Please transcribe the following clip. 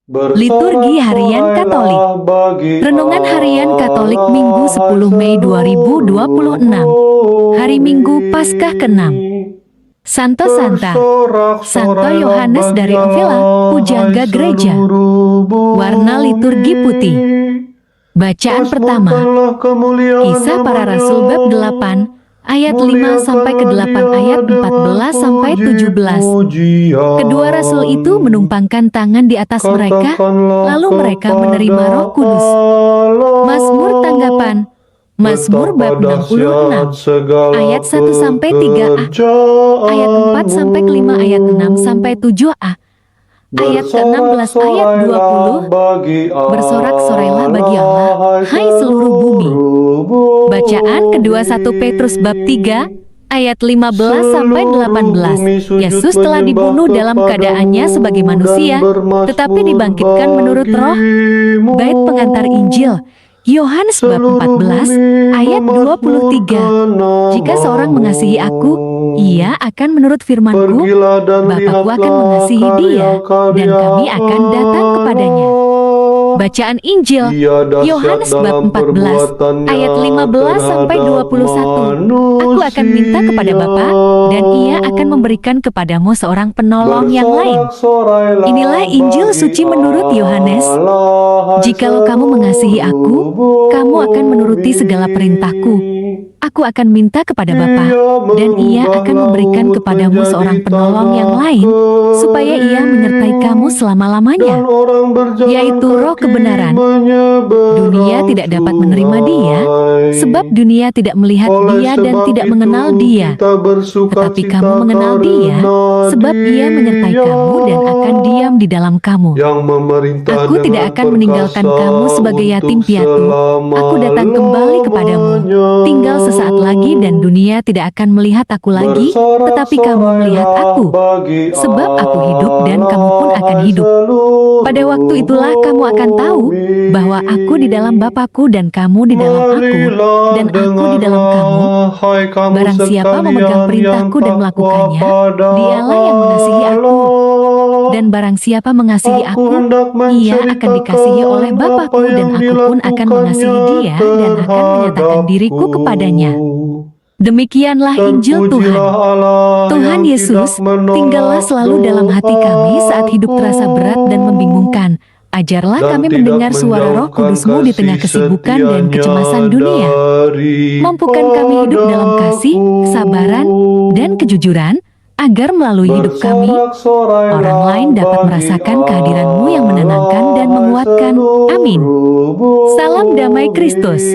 Liturgi Harian Katolik. Bersorak-sorailah bagi Renungan Harian Katolik Minggu 10 Mei 2026. Hari Minggu Paskah ke-6. Santo Santa. Santo Yohanes dari Avila, Pujangga Gereja. Warna liturgi putih. Bacaan pertama. Kisah para Rasul bab 8 ayat 5 sampai ke 8 ayat 14 sampai 17. Kedua rasul itu menumpangkan tangan di atas mereka, lalu mereka menerima Roh Kudus. Mazmur tanggapan. Mazmur bab 66 ayat 1 sampai 3a, ayat 4 sampai 5, ayat 6 sampai 7a. Ayat ke-16 ayat 20, bersorak-sorailah bagi Allah, hai seluruh bumi. Bacaan kedua 1 Petrus bab 3 ayat 15 sampai 18. Yesus telah dibunuh dalam keadaannya sebagai manusia, tetapi dibangkitkan menurut Roh. Bait pengantar Injil Yohanes bab 14 ayat 23. Jika seorang mengasihi aku, ia akan menurut firman-Ku, Bapa-Ku akan mengasihi dia, dan kami akan datang kepadanya. Bacaan Injil Yohanes bab 14 ayat 15 sampai 21. Aku akan minta kepada Bapa, dan ia akan memberikan kepadamu seorang penolong yang lain. Inilah Injil suci menurut Yohanes. Jikalau kamu mengasihi aku, kamu akan menuruti segala perintahku. Aku akan minta kepada Bapa, dan ia akan memberikan kepadamu seorang penolong yang lain, supaya ia menyertai kamu selama-lamanya, yaitu Roh kebenaran. Dunia tidak dapat menerima dia, sebab dunia tidak melihat dia dan tidak mengenal dia. Tetapi kamu mengenal dia, sebab ia menyertai kamu dan akan diam di dalam kamu. Aku tidak akan meninggalkan kamu sebagai yatim piatu. Aku datang kembali kepadamu. Tinggal sesaat lagi dan dunia tidak akan melihat aku lagi, tetapi kamu melihat aku. Sebab aku hidup dan kamu pun akan hidup. Pada waktu itulah kamu akan tahu bahwa aku di dalam Bapa-Ku dan kamu di dalam aku, dan aku di dalam kamu. Barang siapa memegang perintahku dan melakukannya, dialah yang mengasihi aku. Dan barang siapa mengasihi aku, ia akan dikasihi oleh Bapa-Ku, dan aku pun akan mengasihi dia dan akan menyatakan diriku kepadanya. Demikianlah Injil Tuhan. Tuhan Yesus, tinggallah selalu dalam hati kami saat hidup terasa berat dan membingungkan. Ajarlah kami mendengar suara Roh Kudus-Mu di tengah kesibukan dan kecemasan dunia. Mampukan kami hidup dalam kasih, kesabaran, dan kejujuran, agar melalui hidup kami, orang lain dapat merasakan kehadiran-Mu yang menenangkan dan menguatkan. Amin. Salam damai Kristus.